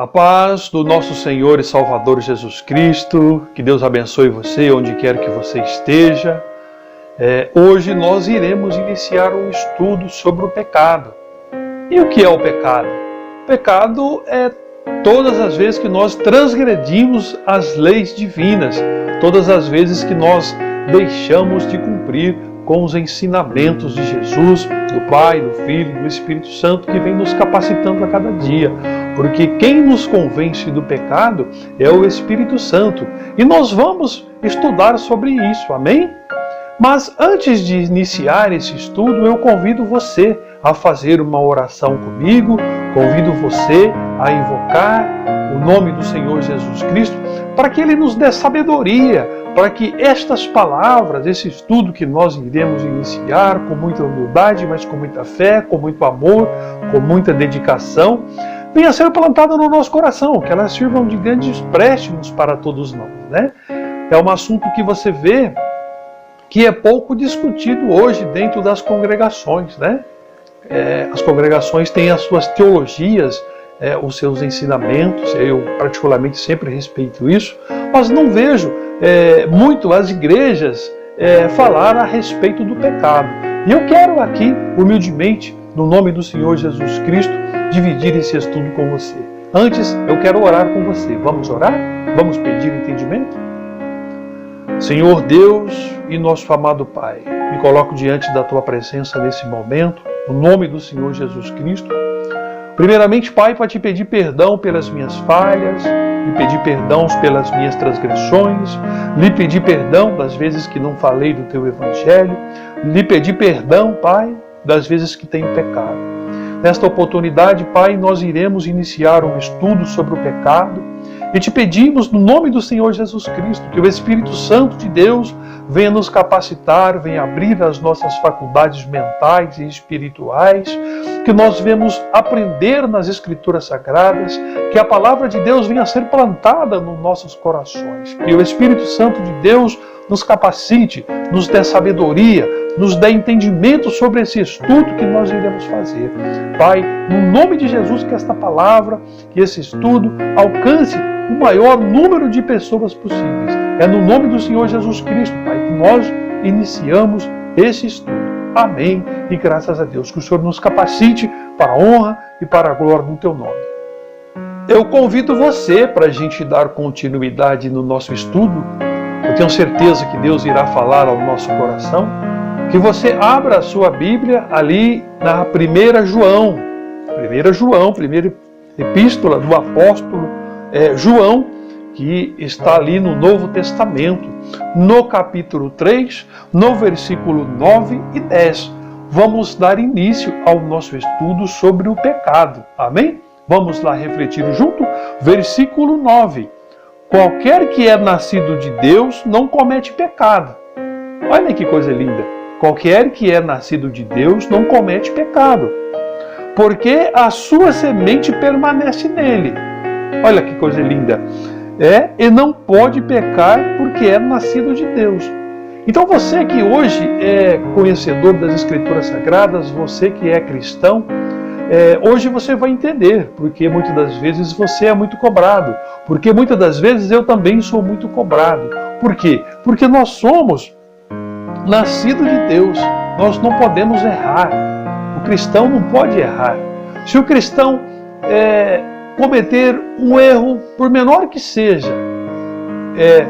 A paz do nosso Senhor e Salvador Jesus Cristo, que Deus abençoe você onde quer que você esteja. Hoje nós iremos iniciar um estudo sobre o pecado. E o que é o pecado? O pecado é todas as vezes que nós transgredimos as leis divinas, todas as vezes que nós deixamos de cumprir com os ensinamentos de Jesus, do Pai, do Filho, do Espírito Santo, que vem nos capacitando a cada dia. Porque quem nos convence do pecado é o Espírito Santo. E nós vamos estudar sobre isso, amém? Mas antes de iniciar esse estudo, eu convido você a fazer uma oração comigo, convido você a invocar o nome do Senhor Jesus Cristo, para que Ele nos dê sabedoria, para que estas palavras, esse estudo que nós iremos iniciar com muita humildade, mas com muita fé, com muito amor, com muita dedicação, venha a ser plantada no nosso coração, que elas sirvam de grandes préstimos para todos nós, né? É um assunto que você vê que é pouco discutido hoje dentro das congregações, né? As congregações têm as suas teologias, os seus ensinamentos, eu particularmente sempre respeito isso, mas não vejo muito as igrejas falar a respeito do pecado. E eu quero aqui, humildemente, no nome do Senhor Jesus Cristo, dividir esse estudo com você. Antes, eu quero orar com você. Vamos orar? Vamos pedir entendimento? Senhor Deus e nosso amado Pai, me coloco diante da Tua presença nesse momento, no nome do Senhor Jesus Cristo. Primeiramente, Pai, para te pedir perdão pelas minhas falhas, lhe pedir perdão pelas minhas transgressões, lhe pedir perdão das vezes que não falei do Teu Evangelho, lhe pedir perdão, Pai, das vezes que tenho pecado. Nesta oportunidade, Pai, nós iremos iniciar um estudo sobre o pecado e te pedimos, no nome do Senhor Jesus Cristo, que o Espírito Santo de Deus venha nos capacitar, venha abrir as nossas faculdades mentais e espirituais, que nós venhamos aprender nas Escrituras Sagradas, que a palavra de Deus venha a ser plantada nos nossos corações, que o Espírito Santo de Deus nos capacite, nos dê sabedoria, nos dê entendimento sobre esse estudo que nós iremos fazer. Pai, no nome de Jesus, que esta palavra, que esse estudo alcance o maior número de pessoas possíveis. É no nome do Senhor Jesus Cristo, Pai, que nós iniciamos esse estudo. Amém. E graças a Deus, que o Senhor nos capacite para a honra e para a glória do Teu nome. Eu convido você para a gente dar continuidade no nosso estudo. Eu tenho certeza que Deus irá falar ao nosso coração. Que você abra a sua Bíblia ali na 1 João. 1 João, primeira epístola do apóstolo João, que está ali no Novo Testamento, no capítulo 3, no versículo 9 e 10. Vamos dar início ao nosso estudo sobre o pecado. Amém? Vamos lá refletir junto? Versículo 9. Qualquer que é nascido de Deus não comete pecado. Olha que coisa linda. Qualquer que é nascido de Deus não comete pecado, porque a sua semente permanece nele. Olha que coisa linda. E não pode pecar porque é nascido de Deus. Então você que hoje é conhecedor das Escrituras Sagradas, você que é cristão, hoje você vai entender, porque muitas das vezes você é muito cobrado, porque muitas das vezes eu também sou muito cobrado. Por quê? Porque nós somos nascidos de Deus, nós não podemos errar. O cristão não pode errar. Se o cristão cometer um erro, por menor que seja,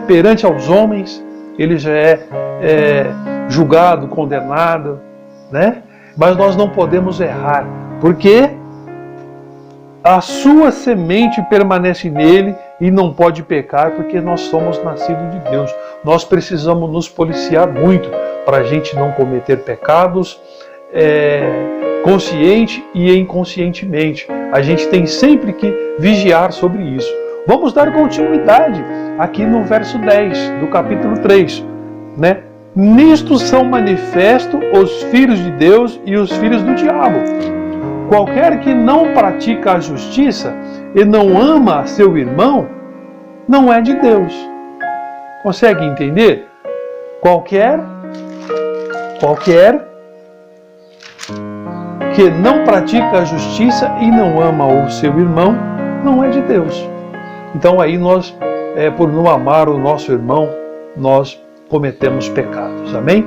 perante aos homens, ele já é julgado, condenado, né? Mas nós não podemos errar, porque a sua semente permanece nele e não pode pecar, porque nós somos nascidos de Deus. Nós precisamos nos policiar muito para a gente não cometer pecados consciente e inconscientemente. A gente tem sempre que vigiar sobre isso. Vamos dar continuidade aqui no verso 10 do capítulo 3, né? Nisto são manifestos os filhos de Deus e os filhos do diabo. Qualquer que não pratica a justiça e não ama seu irmão, não é de Deus. Consegue entender? Qualquer que não pratica a justiça e não ama o seu irmão, não é de Deus. Então aí nós, por não amar o nosso irmão, nós cometemos pecados. Amém?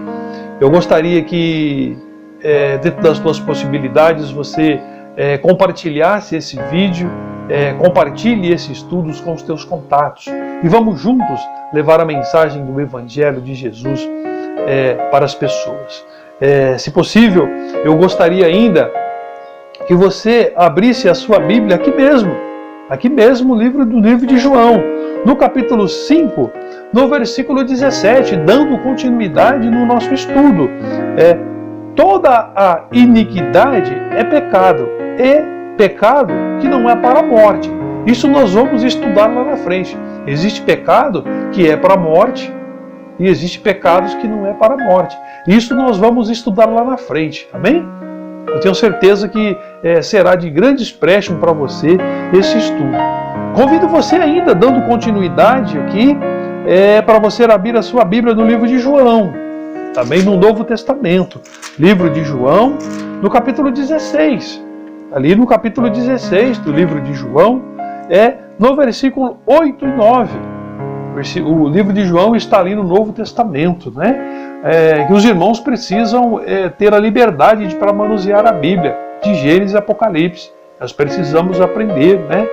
Eu gostaria que, dentro das tuas possibilidades, você compartilhasse esse vídeo, compartilhe esses estudos com os teus contatos e vamos juntos levar a mensagem do Evangelho de Jesus para as pessoas. Se possível, eu gostaria ainda que você abrisse a sua Bíblia aqui mesmo, no livro de João, no capítulo 5, no versículo 17, dando continuidade no nosso estudo. Toda a iniquidade é pecado, e pecado que não é para a morte. Isso nós vamos estudar lá na frente. Existe pecado que é para a morte e existe pecados que não é para a morte. Isso nós vamos estudar lá na frente, amém? Eu tenho certeza que será de grande empréstimo para você esse estudo. Convido você ainda, dando continuidade aqui, para você abrir a sua Bíblia no livro de João, também no Novo Testamento. Livro de João, no capítulo 16. Ali no capítulo 16 do livro de João, no versículo 8 e 9. O livro de João está ali no Novo Testamento, né? Que os irmãos precisam ter a liberdade para manusear a Bíblia, de Gênesis e Apocalipse. Nós precisamos aprender, né?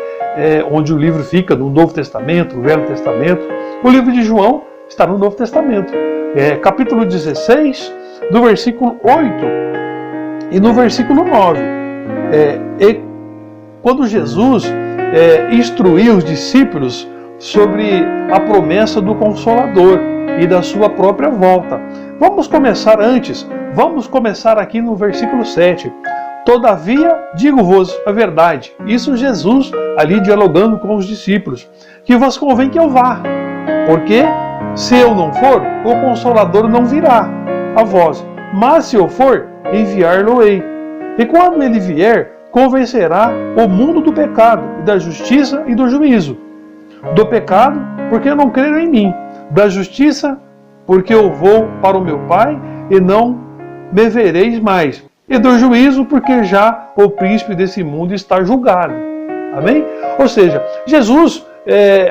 Onde o livro fica, no Novo Testamento, no Velho Testamento. O livro de João está no Novo Testamento. Capítulo 16, do versículo 8 e no versículo 9. E quando Jesus instruiu os discípulos sobre a promessa do Consolador e da sua própria volta. Vamos começar aqui no versículo 7. Todavia, digo-vos a verdade. Isso Jesus ali dialogando com os discípulos. Que vos convém que eu vá. Porque se eu não for, o Consolador não virá a vós. Mas se eu for, enviar-lo-ei. E quando ele vier, convencerá o mundo do pecado, e da justiça e do juízo. Do pecado, porque não creram em mim. Da justiça, porque eu vou para o meu Pai e não me vereis mais. E do juízo, porque já o príncipe desse mundo está julgado. Amém? Ou seja, Jesus,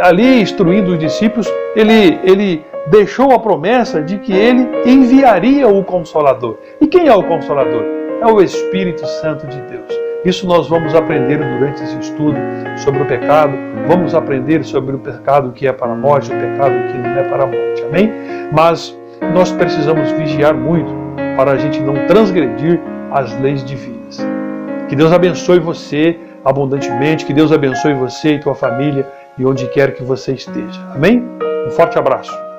ali instruindo os discípulos, ele deixou a promessa de que ele enviaria o Consolador. E quem é o Consolador? É o Espírito Santo de Deus. Isso nós vamos aprender durante esse estudo sobre o pecado. Vamos aprender sobre o pecado que é para a morte, o pecado que não é para a morte. Amém? Mas nós precisamos vigiar muito para a gente não transgredir as leis divinas. Que Deus abençoe você abundantemente. Que Deus abençoe você e tua família e onde quer que você esteja. Amém? Um forte abraço.